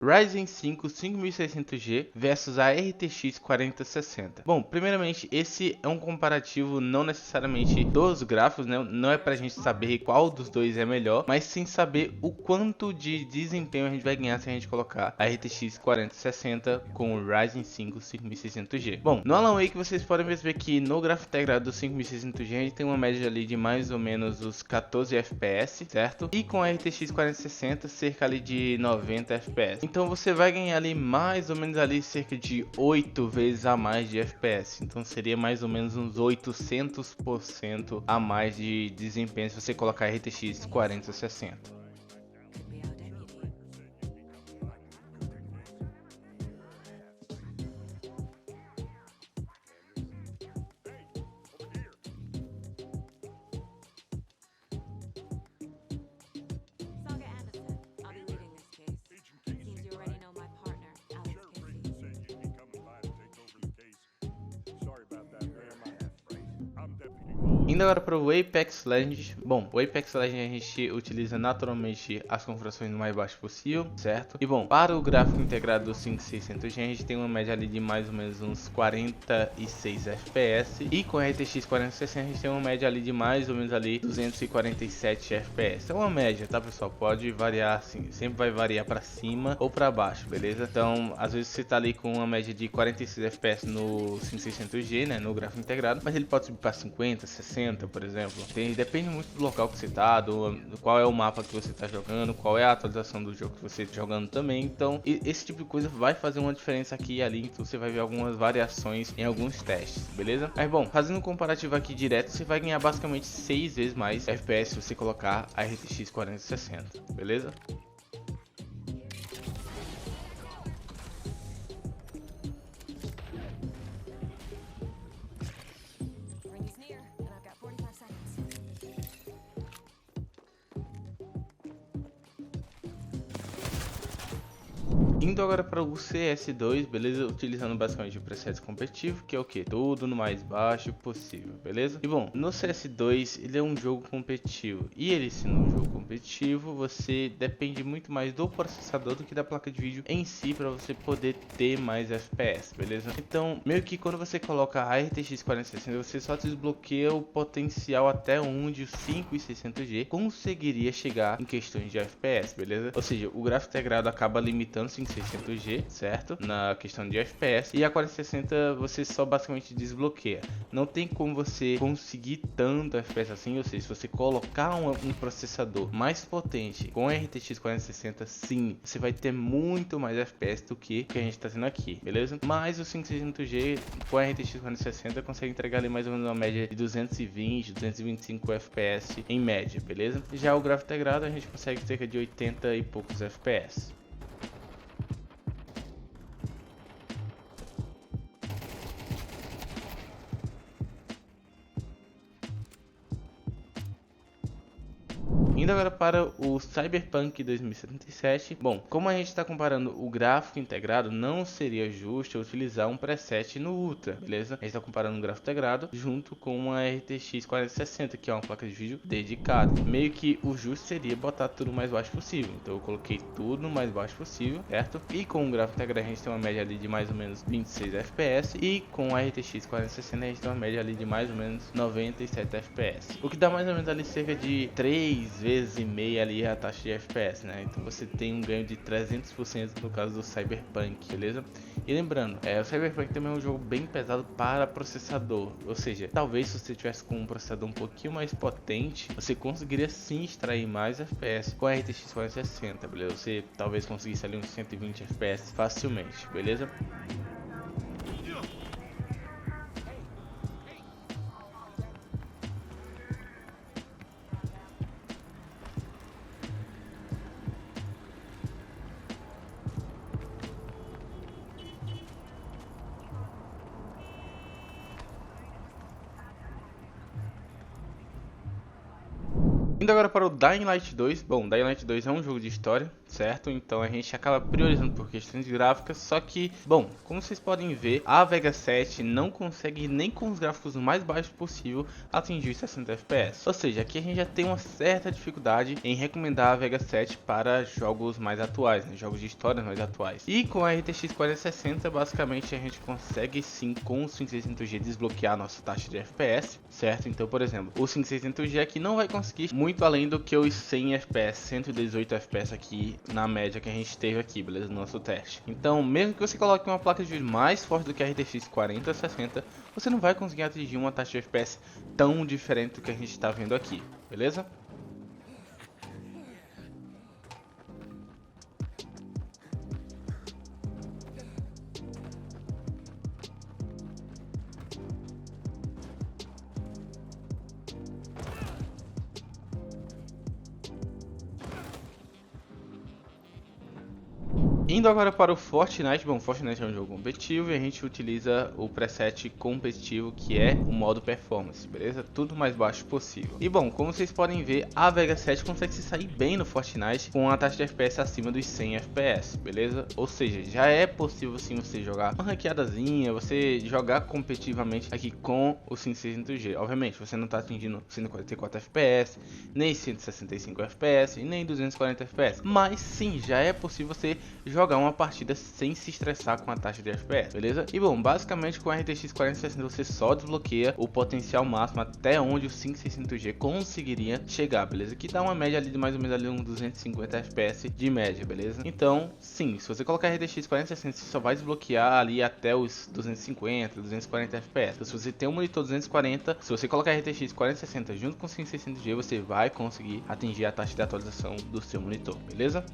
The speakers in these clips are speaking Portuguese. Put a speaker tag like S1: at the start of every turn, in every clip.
S1: Ryzen 5 5600G versus a RTX 4060. Bom, primeiramente, esse é um comparativo não necessariamente dos gráficos, né? Não é pra gente saber qual dos dois é melhor, mas sim saber o quanto de desempenho a gente vai ganhar se a gente colocar a RTX 4060 com o Ryzen 5 5600G. Bom, no Alan Wake vocês podem ver que no gráfico integrado do 5600G a gente tem uma média ali de mais ou menos os 14 FPS, certo? E com a RTX 4060 cerca ali de 90 FPS. Então você vai ganhar ali mais ou menos ali cerca de 8 vezes a mais de FPS. Então seria mais ou menos uns 800% a mais de desempenho se você colocar RTX 4060.
S2: Saga Anderson. I'll be leading this case. Seems you already know my partner, Alex Casey.
S1: Indo agora para o Apex Legends. Bom, o Apex Legends a gente utiliza naturalmente as configurações no mais baixo possível, certo? E bom, para o gráfico integrado do 5600G a gente tem uma média ali de mais ou menos uns 46 FPS. E com a RTX 4060 a gente tem uma média ali de mais ou menos ali 247 FPS. É uma média, tá pessoal? Pode variar assim, sempre vai variar para cima ou para baixo, beleza? Então, às vezes você tá ali com uma média de 46 FPS no 5600G, né, no gráfico integrado, mas ele pode subir para 50, 60, por exemplo. Depende muito do local que você tá, do qual é o mapa que você tá jogando, qual é a atualização do jogo que você tá jogando também. Então, esse tipo de coisa vai fazer uma diferença aqui e ali, então você vai ver algumas variações em alguns testes, beleza? Mas bom, fazendo um comparativo aqui direto, você vai ganhar basicamente 6 vezes mais FPS se você colocar a RTX 4060, beleza?
S2: Ring is near, and I've got 45 seconds.
S1: Indo agora para o CS2, beleza? Utilizando basicamente o preset competitivo, que é o que? Tudo no mais baixo possível, beleza? E bom, no CS2 ele é um jogo competitivo. E ele sendo um jogo competitivo, você depende muito mais do processador do que da placa de vídeo em si para você poder ter mais FPS, beleza? Então, meio que quando você coloca a RTX 4060, você só desbloqueia o potencial até onde o 5600G conseguiria chegar em questões de FPS, beleza? Ou seja, o gráfico integrado acaba limitando 5600G, certo? Na questão de FPS. E a 4060 você só basicamente desbloqueia. Não tem como você conseguir tanto FPS assim, ou seja, se você colocar um processador mais potente com a RTX 4060, sim, você vai ter muito mais FPS do que a gente está tendo aqui, beleza? Mas o 5600G com a RTX 4060 consegue entregar ali mais ou menos uma média de 220, 225 FPS em média, beleza? Já o gráfico integrado a gente consegue cerca de 80 e poucos FPS. Indo agora para o Cyberpunk 2077. Bom, como a gente está comparando o gráfico integrado, não seria justo eu utilizar um preset no Ultra, beleza? A gente está comparando o gráfico integrado junto com uma RTX 4060, que é uma placa de vídeo dedicada. Meio que o justo seria botar tudo o mais baixo possível. Então eu coloquei tudo no mais baixo possível, certo? E com o gráfico integrado a gente tem uma média ali de mais ou menos 26 FPS. E com a RTX 4060 a gente tem uma média ali de mais ou menos 97 FPS. O que dá mais ou menos ali cerca de 3 vezes e meia ali a taxa de FPS, né? Então você tem um ganho de 300% no caso do Cyberpunk, beleza? E lembrando, o Cyberpunk também é um jogo bem pesado para processador, ou seja, talvez se você tivesse com um processador um pouquinho mais potente, você conseguiria sim extrair mais FPS com a RTX 4060, beleza? Você talvez conseguisse ali uns 120 FPS facilmente, beleza? Indo agora para o Dying Light 2. Bom, Dying Light 2 é um jogo de história, certo? Então a gente acaba priorizando por questões gráficas, só que, bom, como vocês podem ver, a Vega 7 não consegue nem com os gráficos mais baixos possível atingir os 60 FPS. Ou seja, aqui a gente já tem uma certa dificuldade em recomendar a Vega 7 para jogos mais atuais, né? Jogos de histórias mais atuais. E com a RTX 4060, basicamente a gente consegue sim com o 5600G desbloquear a nossa taxa de FPS, certo? Então, por exemplo, o 5600G aqui não vai conseguir muito além do que os 100 FPS, 118 FPS aqui na média que a gente teve aqui, beleza? No nosso teste. Então, mesmo que você coloque uma placa de vídeo mais forte do que a RTX 4060, você não vai conseguir atingir uma taxa de FPS tão diferente do que a gente está vendo aqui, beleza? Indo agora para o Fortnite, bom, Fortnite é um jogo competitivo e a gente utiliza o preset competitivo que é o modo performance, beleza? Tudo mais baixo possível. E bom, como vocês podem ver, a Vega 7 consegue se sair bem no Fortnite com a taxa de FPS acima dos 100 FPS, beleza? Ou seja, já é possível sim você jogar uma ranqueadazinha, você jogar competitivamente aqui com o 5600G. Obviamente, você não está atingindo 144 FPS, nem 165 FPS e nem 240 FPS, mas sim, já é possível você jogar uma partida sem se estressar com a taxa de FPS, beleza? E bom, basicamente com a RTX 4060 você só desbloqueia o potencial máximo até onde o 5600G conseguiria chegar, beleza? Que dá uma média ali de mais ou menos ali uns 250 FPS de média, beleza? Então, sim, se você colocar a RTX 4060 você só vai desbloquear ali até os 250, 240 FPS. Então, se você tem um monitor 240, se você colocar a RTX 4060 junto com o 5600G, você vai conseguir atingir a taxa de atualização do seu monitor, beleza?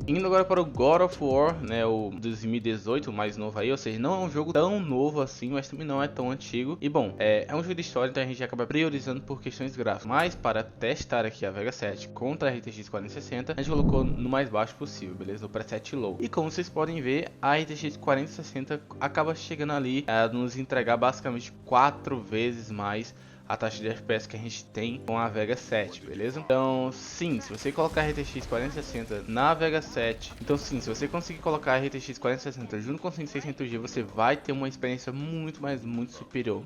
S1: Indo agora para o God of War, né, o 2018, o mais novo aí, ou seja, não é um jogo tão novo assim, mas também não é tão antigo. E bom, é um jogo de história, então a gente acaba priorizando por questões gráficas. Mas para testar aqui a Vega 7 contra a RTX 4060, a gente colocou no mais baixo possível, beleza? No preset low. E como vocês podem ver, a RTX 4060 acaba chegando ali a nos entregar basicamente 4 vezes mais a taxa de FPS que a gente tem com a Vega 7, beleza? Então, sim, se você colocar a RTX 4060 na Vega 7, então sim, se você conseguir colocar a RTX 4060 junto com o 5600G, você vai ter uma experiência muito, mas muito superior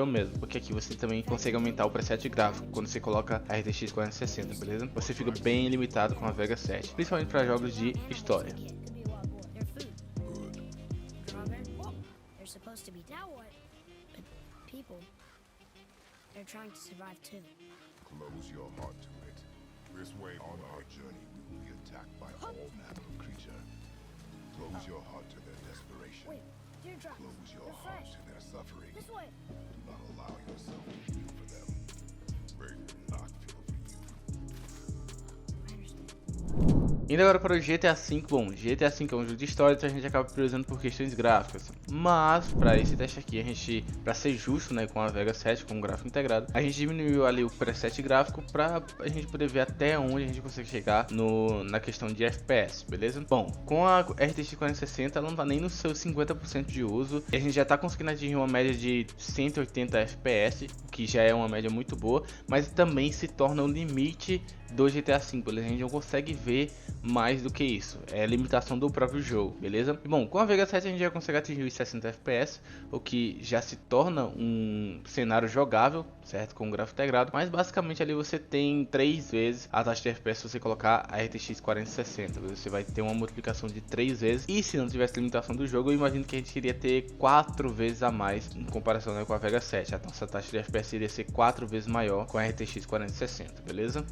S1: mesmo, porque aqui você também consegue aumentar o preset gráfico quando você coloca a RTX 4060, beleza? Você fica bem limitado com a Vega 7, principalmente para jogos de história.
S3: They're trying to survive too.
S4: Close your heart to it. This way on our journey we will be attacked by all manner of creature. Close your heart to their desperation.
S3: Wait, teardrops.
S4: Close your
S3: They're
S4: heart
S3: fresh.
S4: to their suffering.
S3: This way.
S4: Do not allow yourself to feel for them. They will not feel for you.
S3: I understand.
S1: Indo agora para o GTA V, bom, GTA V é um jogo de história, então a gente acaba priorizando por questões gráficas. Mas, para esse teste aqui, a gente, para ser justo, né, com a Vega 7, com o gráfico integrado, a gente diminuiu ali o preset gráfico para a gente poder ver até onde a gente consegue chegar na questão de FPS, beleza? Bom, com a RTX 4060, ela não tá nem no seu 50% de uso, e a gente já tá conseguindo atingir uma média de 180 FPS, o que já é uma média muito boa, mas também se torna o limite do GTA V, beleza? A gente não consegue ver mais do que isso, é a limitação do próprio jogo, beleza? E bom, com a Vega 7 a gente já consegue atingir os 60 FPS, o que já se torna um cenário jogável, certo? Com o gráfico integrado, mas basicamente ali você tem 3 vezes a taxa de FPS se você colocar a RTX 4060, você vai ter uma multiplicação de 3 vezes, e se não tivesse limitação do jogo, eu imagino que a gente iria ter 4 vezes a mais em comparação, né, com a Vega 7, a nossa taxa de FPS iria ser 4 vezes maior com a RTX 4060, beleza?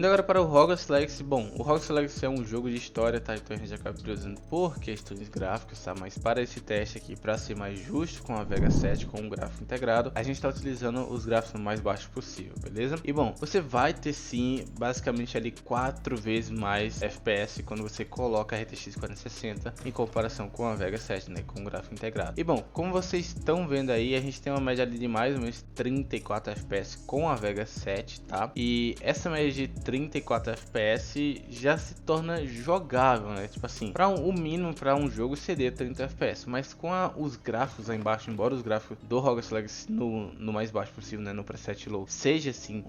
S1: Indo agora para o Hogwarts Legacy. Bom, o Hogwarts Legacy é um jogo de história, tá? Então a gente acaba priorizando por questões gráficas, tá? Mas para esse teste aqui, para ser mais justo com a Vega 7, com um gráfico integrado, a gente está utilizando os gráficos mais baixos possível, beleza? E bom, você vai ter sim, basicamente ali 4 vezes mais FPS quando você coloca a RTX 4060 em comparação com a Vega 7, né? Com o gráfico integrado. E bom, como vocês estão vendo aí, a gente tem uma média ali de mais ou menos 34 FPS com a Vega 7, tá? E essa média de 34 FPS já se torna jogável, né? Tipo assim, para o mínimo para um jogo seria 30 FPS, mas com os gráficos aí embaixo, embora os gráficos do Hogwarts Legacy no mais baixo possível, né, no preset low, seja assim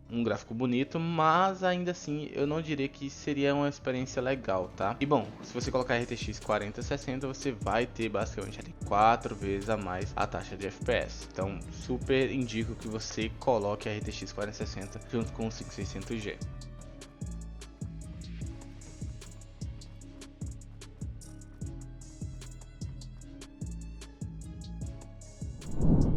S1: um gráfico bonito, mas ainda assim eu não diria que seria uma experiência legal, tá? E bom, se você colocar RTX 4060, você vai ter basicamente ali 4 vezes a mais a taxa de FPS. Então, super indico que você coloque a RTX 4060 junto com o 5600G.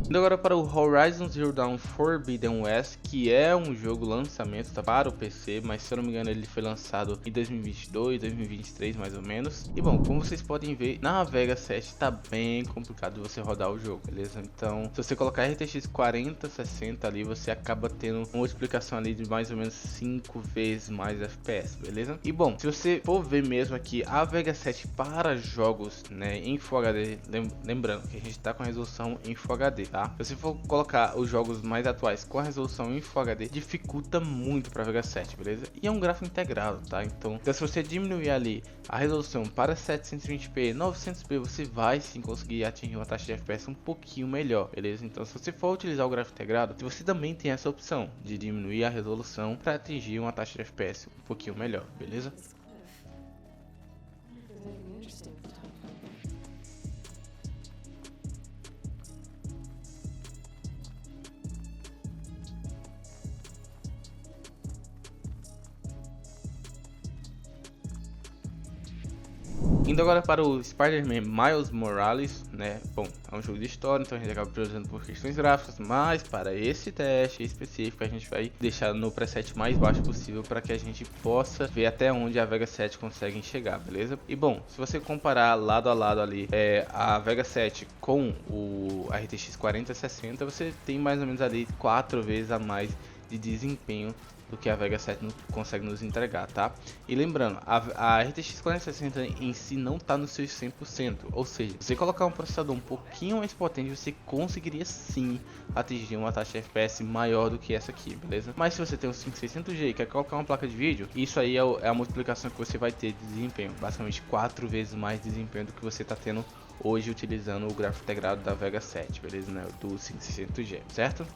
S1: Indo agora para o Horizon Zero Dawn Forbidden West, que é um jogo lançamento, tá, para o PC, mas se eu não me engano ele foi lançado em 2022, 2023 mais ou menos. E bom, como vocês podem ver, na Vega 7 tá bem complicado você rodar o jogo, beleza? Então, se você colocar RTX 4060 ali, você acaba tendo uma multiplicação ali de mais ou menos 5 vezes mais FPS, beleza? E bom, se você for ver mesmo aqui, a Vega 7 para jogos, né, em Full HD, lembrando que a gente tá com a resolução em Full HD, tá? Se você for colocar os jogos mais atuais com a resolução em Full HD, dificulta muito para Vega 7, beleza? E é um gráfico integrado, tá? Então se você diminuir ali a resolução para 720p, 900p, você vai sim conseguir atingir uma taxa de FPS um pouquinho melhor, beleza? Então se você for utilizar o gráfico integrado, você também tem essa opção de diminuir a resolução para atingir uma taxa de FPS um pouquinho melhor, beleza? Indo agora para o Spider-Man Miles Morales, né? Bom, é um jogo de história, então a gente acaba priorizando por questões gráficas, mas para esse teste específico a gente vai deixar no preset mais baixo possível para que a gente possa ver até onde a Vega 7 consegue chegar, beleza? E bom, se você comparar lado a lado ali a Vega 7 com a RTX 4060, você tem mais ou menos ali 4 vezes a mais de desempenho do que a Vega 7 consegue nos entregar, tá? E lembrando, a RTX 4060 em si não tá no seu 100%, ou seja, se você colocar um processador um pouquinho mais potente, você conseguiria sim atingir uma taxa de FPS maior do que essa aqui, beleza? Mas se você tem um 5600G e quer colocar uma placa de vídeo, isso aí é a multiplicação que você vai ter de desempenho, basicamente 4 vezes mais desempenho do que você tá tendo hoje utilizando o gráfico integrado da Vega 7, beleza? Né? Do 5600G, certo?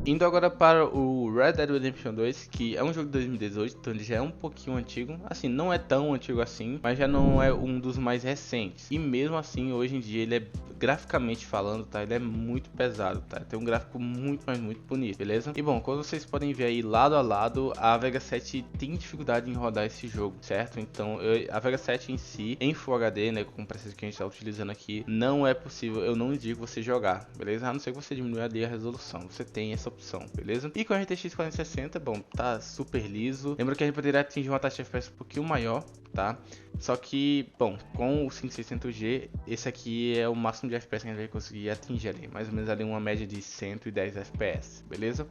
S1: Indo agora para o Red Dead Redemption 2, que é um jogo de 2018, então ele já é um pouquinho antigo. Assim, não é tão antigo assim, mas já não é um dos mais recentes. E mesmo assim, hoje em dia ele é, graficamente falando, tá? Ele é muito pesado, tá? Tem um gráfico muito, mas muito bonito, beleza? E bom, como vocês podem ver aí, lado a lado, a Vega 7 tem dificuldade em rodar esse jogo, certo? Então, a Vega 7 em si, em Full HD, né, com o preço que a gente está utilizando aqui, não é possível, eu não indico você jogar, beleza? A não ser que você diminua ali a resolução, você tem essa opção, beleza? E com a RTX 4060, bom, tá super liso. Lembra que a gente poderia atingir uma taxa de FPS um pouquinho maior, tá? Só que, bom, com o 5600G, esse aqui é o máximo de FPS que a gente vai conseguir atingir ali, mais ou menos ali uma média de 110 FPS, beleza?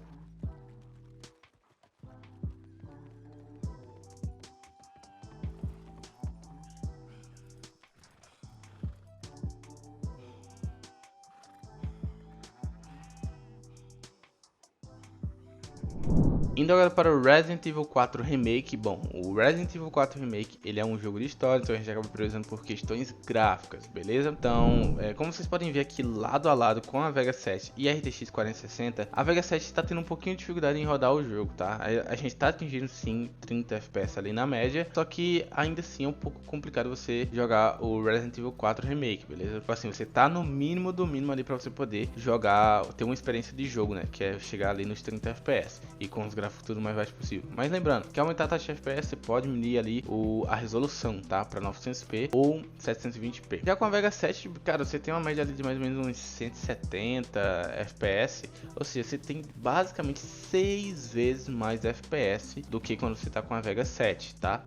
S1: Indo agora para o Resident Evil 4 Remake. Bom, o Resident Evil 4 Remake, ele é um jogo de história, então a gente acaba priorizando por questões gráficas, beleza? Então, como vocês podem ver aqui lado a lado com a Vega 7 e a RTX 4060, a Vega 7 está tendo um pouquinho de dificuldade em rodar o jogo, tá? A gente está atingindo sim 30 FPS ali na média, só que ainda assim é um pouco complicado você jogar o Resident Evil 4 Remake, beleza? Tipo assim, você tá no mínimo do mínimo ali para você poder jogar, ter uma experiência de jogo, né? Que é chegar ali nos 30 FPS e com os gráficos tudo mais baixo possível. Mas lembrando que aumentar a taxa de FPS você pode diminuir ali a resolução, tá? Para 900p ou 720p. Já com a Vega 7, cara, você tem uma média ali de mais ou menos uns 170 FPS, ou seja, você tem basicamente 6 vezes mais FPS do que quando você tá com a Vega 7, tá?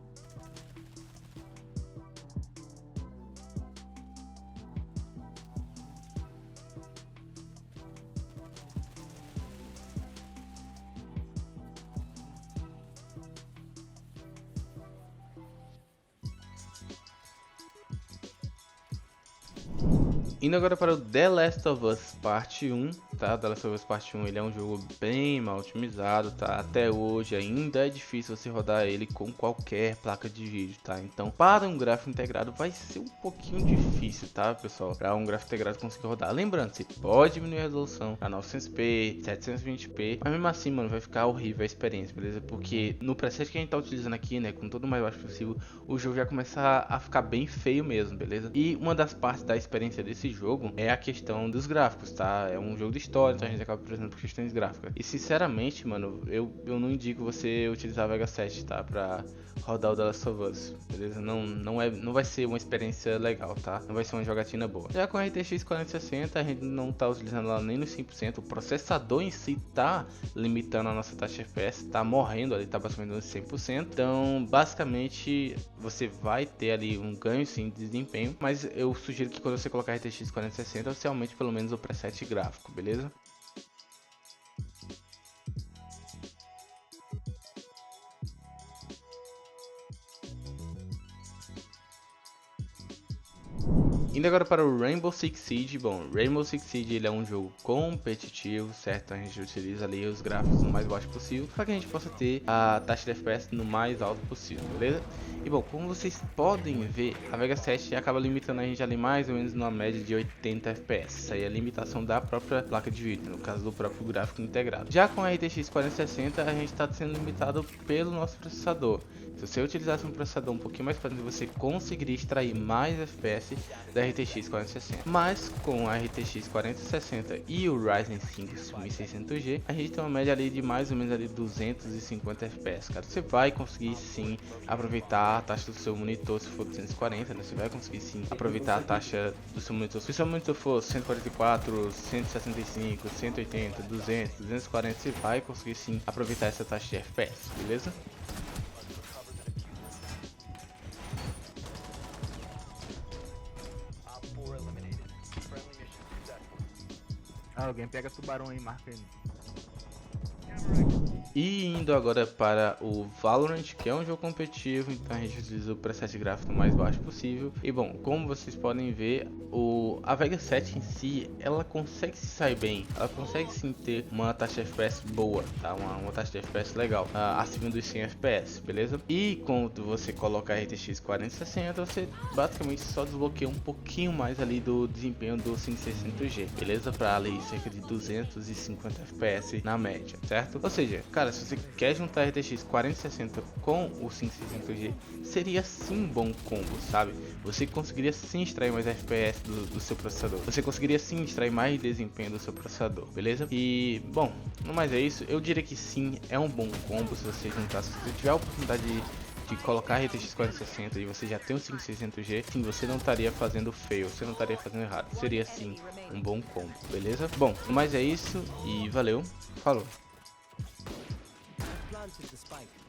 S1: Indo agora para o The Last of Us Parte 1, tá? The Last of Us Parte 1, ele é um jogo bem mal otimizado, tá? Até hoje ainda é difícil você rodar ele com qualquer placa de vídeo, tá? Então, para um gráfico integrado vai ser um pouquinho difícil, tá, pessoal? Para um gráfico integrado conseguir rodar. Lembrando, você pode diminuir a resolução a 900p, 720p, mas mesmo assim, mano, vai ficar horrível a experiência, beleza? Porque no preset que a gente tá utilizando aqui, né, com todo o mais baixo possível, o jogo já começa a ficar bem feio mesmo, beleza? E uma das partes da experiência desse jogo é a questão dos gráficos, tá? É um jogo de história, então a gente acaba precisando por questões gráficas. E sinceramente, mano, eu não indico você utilizar a Vega 7, tá? Pra rodar o The Last of Us, beleza? Não vai ser uma experiência legal, tá? Não vai ser uma jogatina boa. Já com a RTX 4060, a gente não tá utilizando ela nem nos 100%. O processador em si tá limitando a nossa taxa de FPS, tá morrendo ali, tá basicamente nos 100%. Então, basicamente, você vai ter ali um ganho sim de desempenho, mas eu sugiro que quando você colocar a RTX 4060, você aumente pelo menos o preset gráfico, beleza? Indo agora para o Rainbow Six Siege. Bom, Rainbow Six Siege ele é um jogo competitivo, certo? A gente utiliza ali os gráficos no mais baixo possível para que a gente possa ter a taxa de FPS no mais alto possível, beleza? E bom, como vocês podem ver, a Vega 7 acaba limitando a gente ali mais ou menos numa média de 80 FPS. Isso aí é a limitação da própria placa de vídeo, no caso do próprio gráfico integrado. Já com a RTX 4060, a gente está sendo limitado pelo nosso processador. Se você utilizasse um processador um pouquinho mais potente, você conseguiria extrair mais FPS da RTX 4060. Mas com a RTX 4060 e o Ryzen 5 5600G, a gente tem uma média ali de mais ou menos ali 250 FPS, cara. Você vai conseguir sim aproveitar a taxa do seu monitor se for 240, né? Você vai conseguir sim aproveitar a taxa do seu monitor. Se o seu monitor for 144, 165, 180, 200, 240, você vai conseguir sim aproveitar essa taxa de FPS, beleza?
S5: Alguém pega tubarão aí, marca ele.
S1: E indo agora para o Valorant, que é um jogo competitivo, então a gente utiliza o preset gráfico mais baixo possível. E bom, como vocês podem ver, a Vega 7 em si, ela consegue se sair bem, ela consegue sim ter uma taxa de FPS boa, tá? Uma taxa de FPS legal, acima dos 100 FPS, beleza? E quando você coloca a RTX 4060, você basicamente só desbloqueia um pouquinho mais ali do desempenho do 5600G, beleza? Para ali cerca de 250 FPS na média, certo? Ou seja, cara, se você quer juntar a RTX 4060 com o 5600G, seria sim um bom combo, sabe? Você conseguiria sim extrair mais FPS do seu processador. Você conseguiria sim extrair mais desempenho do seu processador, beleza? E, bom, no mais é isso. Eu diria que sim, é um bom combo se você juntar. Se você tiver a oportunidade de colocar a RTX 4060 e você já tem o 5600G, sim, você não estaria fazendo feio, você não estaria fazendo errado. Seria sim um bom combo, beleza? Bom, no mais é isso e valeu, falou!
S6: Planted the spike.